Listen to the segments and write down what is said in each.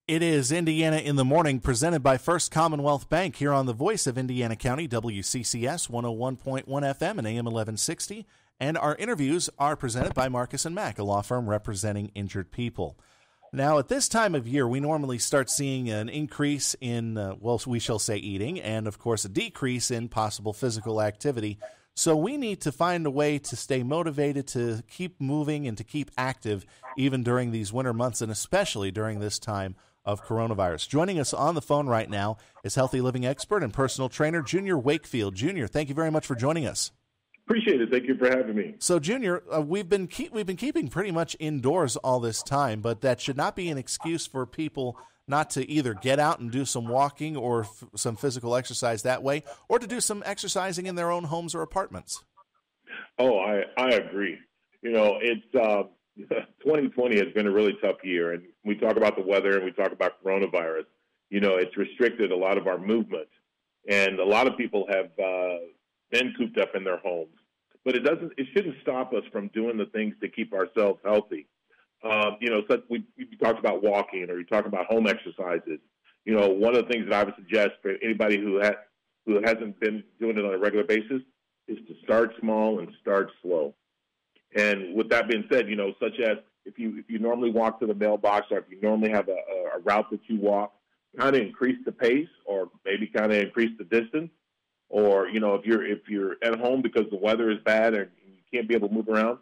It is Indiana in the Morning, presented by First Commonwealth Bank here on the Voice of Indiana County, WCCS 101.1 FM and AM 1160. And our interviews are presented by Marcus & Mack, a law firm representing injured people. Now, at this time of year, we normally start seeing an increase in, we shall say eating, and of course a decrease in possible physical activity. So we need to find a way to stay motivated, to keep moving, and to keep active even during these winter months, and especially during this time of coronavirus. Joining us on the phone right now is healthy living expert and personal trainer Junior Wakefield. Junior, thank you very much for joining us. Appreciate it. Thank you for having me. So, Junior, we've been keeping pretty much indoors all this time, but that should not be an excuse for people not to either get out and do some walking or some physical exercise that way, or to do some exercising in their own homes or apartments. Oh, I agree. You know, it's 2020 has been a really tough year, and we talk about the weather and we talk about coronavirus. You know, it's restricted a lot of our movement, and a lot of people have been cooped up in their homes. But it shouldn't stop us from doing the things to keep ourselves healthy. You know, so we talked about walking, or you talk about home exercises. You know, one of the things that I would suggest for anybody who hasn't been doing it on a regular basis is to start small and start slow. And with that being said, you know, such as if you normally walk to the mailbox, or if you normally have a route that you walk, kind of increase the pace, or maybe kind of increase the distance. Or, you know, if you're at home because the weather is bad and you can't be able to move around,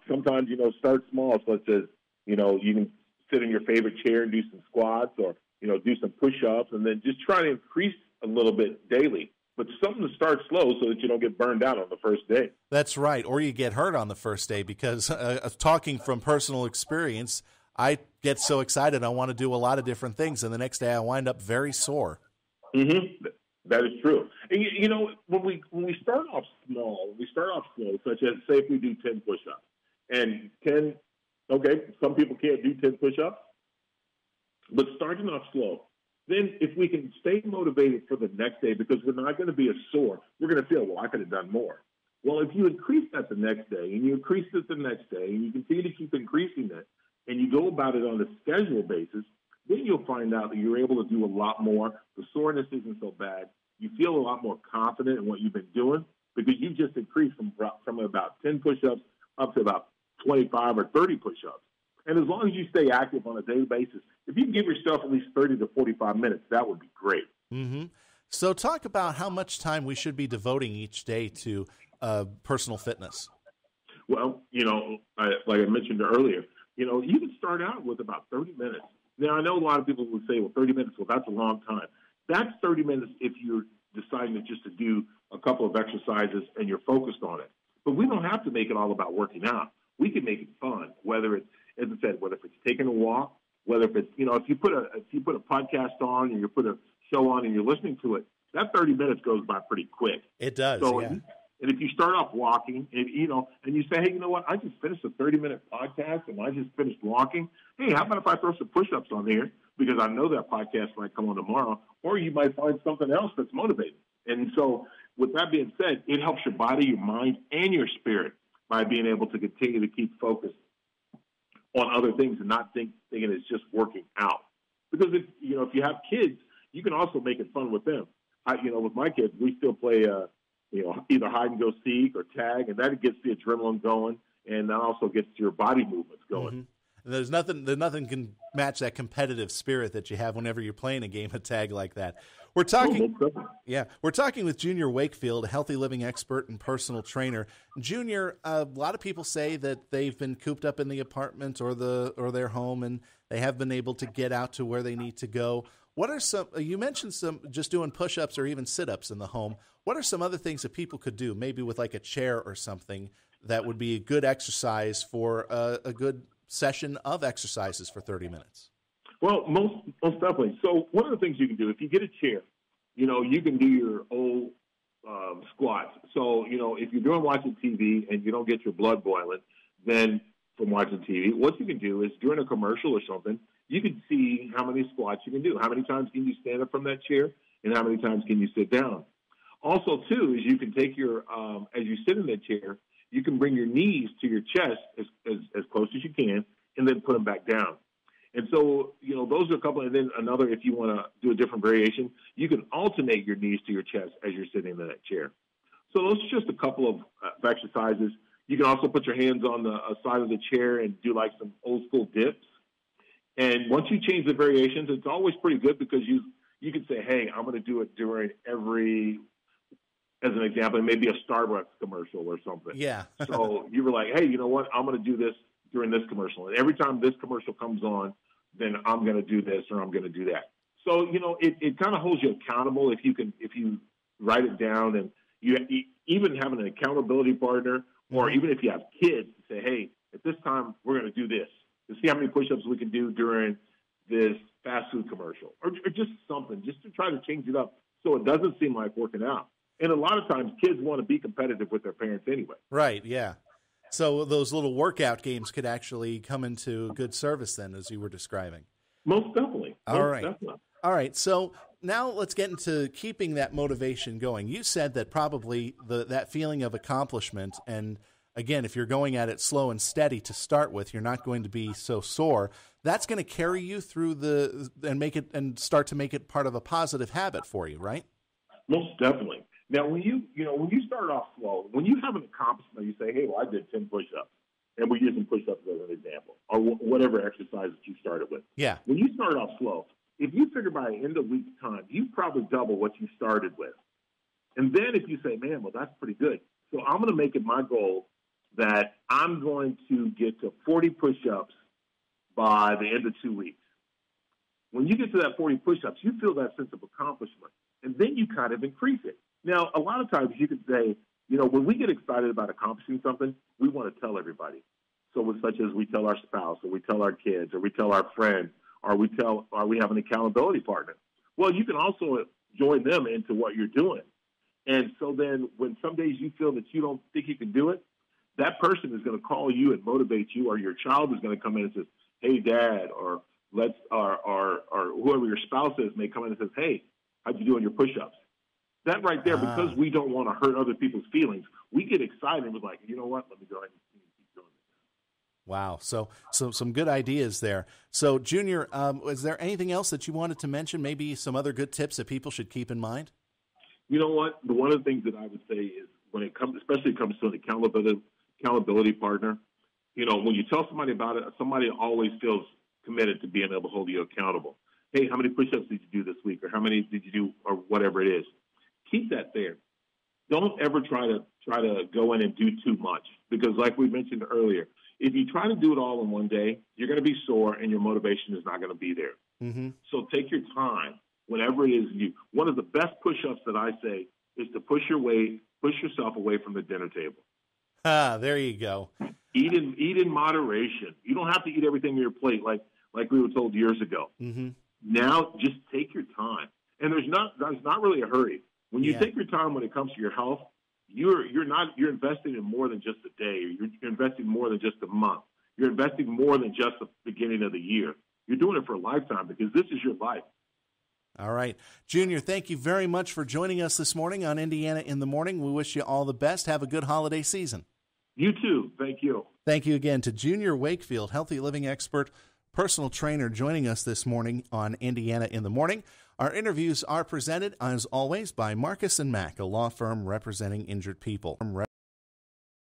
sometimes, you know, start small, such as, you know, you can sit in your favorite chair and do some squats, or, you know, do some push-ups, and then just try to increase a little bit daily. But something to start slow so that you don't get burned out on the first day. That's right, or you get hurt on the first day, because talking from personal experience, I get so excited I want to do a lot of different things, and the next day I wind up very sore. Mm-hmm. That is true. And, you know, when we start off slow, such as, say, if we do 10 push-ups. And 10, okay, some people can't do 10 push-ups, but starting off slow. Then if we can stay motivated for the next day, because we're not going to be as sore, we're going to feel, well, I could have done more. Well, if you increase that the next day, and you increase it the next day, and you continue to keep increasing it, and you go about it on a schedule basis, then you'll find out that you're able to do a lot more. The soreness isn't so bad. You feel a lot more confident in what you've been doing, because you just increased from about 10 push-ups up to about 25 or 30 push-ups. And as long as you stay active on a daily basis, if you can give yourself at least 30 to 45 minutes, that would be great. Mm-hmm. So talk about how much time we should be devoting each day to personal fitness. Well, you know, like I mentioned earlier, you know, you can start out with about 30 minutes. Now, I know a lot of people would say, well, 30 minutes, well, that's a long time. That's 30 minutes if you're deciding just to do a couple of exercises and you're focused on it. But we don't have to make it all about working out. We can make it fun, whether it's, as I said, whether it's taking a walk, whether it's, you know, if you put a podcast on and you put a show on and you're listening to it, that 30 minutes goes by pretty quick. It does, so, yeah. And if you start off walking, and, you know, and you say, hey, you know what, I just finished a 30-minute podcast and I just finished walking. Hey, how about if I throw some push-ups on there, because I know that podcast might come on tomorrow, or you might find something else that's motivating. And so with that being said, it helps your body, your mind, and your spirit by being able to continue to keep focused on other things and not thinking it's just working out. Because if you have kids, you can also make it fun with them. With my kids, we still play, either hide and go seek or tag, and that gets the adrenaline going, and that also gets your body movements going. Mm-hmm. There's nothing can match that competitive spirit that you have whenever you're playing a game of tag like that. We're talking with Junior Wakefield, a healthy living expert and personal trainer. Junior, a lot of people say that they've been cooped up in the apartment or their home, and they have been able to get out to where they need to go. What are some? You mentioned some just doing push-ups or even sit-ups in the home. What are some other things that people could do, maybe with like a chair or something, that would be a good exercise for a good session of exercises for 30 minutes? Well, most definitely. So one of the things you can do, if you get a chair, you can do your old squats. So, if you're watching TV and you don't get your blood boiling, then from watching TV, what you can do is during a commercial or something, you can see how many squats you can do. How many times can you stand up from that chair, and how many times can you sit down? Also, too, is you can take your, as you sit in that chair, you can bring your knees to your chest as close as you can, and then put them back down. And so, those are a couple. And then another, if you want to do a different variation, you can alternate your knees to your chest as you're sitting in that chair. So those are just a couple of exercises. You can also put your hands on the side of the chair and do like some old school dips. And once you change the variations, it's always pretty good because you can say, hey, I'm going to do it during every, as an example, maybe a Starbucks commercial or something. Yeah. So you were like, hey, you know what? I'm going to do this during this commercial. And every time this commercial comes on, then I'm going to do this or I'm going to do that. So, it kind of holds you accountable if you write it down, and you even having an accountability partner, or even if you have kids, say, hey, at this time, we're going to do this. To see how many push-ups we can do during this fast food commercial, or just something, just to try to change it up so it doesn't seem like working out. And a lot of times kids want to be competitive with their parents anyway. Right, yeah. So those little workout games could actually come into good service then, as you were describing. Most definitely. All right. So now let's get into keeping that motivation going. You said that probably that feeling of accomplishment, and again, if you're going at it slow and steady to start with, you're not going to be so sore. That's going to carry you through and start to make it part of a positive habit for you, right? Most definitely. Now, when you start off slow, when you have an accomplishment, you say, hey, well, I did 10 push-ups, and we're using push-ups as an example, or whatever exercise that you started with. Yeah. When you start off slow, if you figure by the end of week time, you probably double what you started with. And then if you say, man, well, that's pretty good. So I'm going to make it my goal that I'm going to get to 40 push-ups by the end of 2 weeks. When you get to that 40 push-ups, you feel that sense of accomplishment, and then you kind of increase it. Now, a lot of times you could say, when we get excited about accomplishing something, we want to tell everybody. So such as we tell our spouse, or we tell our kids, or we tell our friends, or we have an accountability partner. Well, you can also join them into what you're doing. And so then when some days you feel that you don't think you can do it, that person is going to call you and motivate you, or your child is going to come in and says, hey, Dad, or whoever your spouse is may come in and says, hey, how'd you do on your push-ups? That right there, because we don't want to hurt other people's feelings, we get excited and we're like, you know what, let me go ahead and keep doing this. Wow. So some good ideas there. So, Junior, is there anything else that you wanted to mention, maybe some other good tips that people should keep in mind? You know what? One of the things that I would say is when it comes, especially it comes to an accountability partner, when you tell somebody about it, somebody always feels committed to being able to hold you accountable. Hey, how many push-ups did you do this week? Or how many did you do, or whatever it is? Keep that there. Don't ever try to go in and do too much, because like we mentioned earlier, if you try to do it all in one day, you're going to be sore and your motivation is not going to be there. Mm-hmm. So take your time whenever it is you. One of the best push-ups that I say is to push yourself away from the dinner table. There you go. Eat in moderation. You don't have to eat everything on your plate like we were told years ago. Mm-hmm. Now just take your time. And there's not really a hurry. When you take your time when it comes to your health, you're investing in more than just a day. You're investing more than just a month. You're investing more than just the beginning of the year. You're doing it for a lifetime, because this is your life. All right. Junior, thank you very much for joining us this morning on Indiana in the Morning. We wish you all the best. Have a good holiday season. You too. Thank you. Thank you again to Junior Wakefield, healthy living expert, personal trainer, joining us this morning on Indiana in the Morning. Our interviews are presented, as always, by Marcus & Mack, a law firm representing injured people.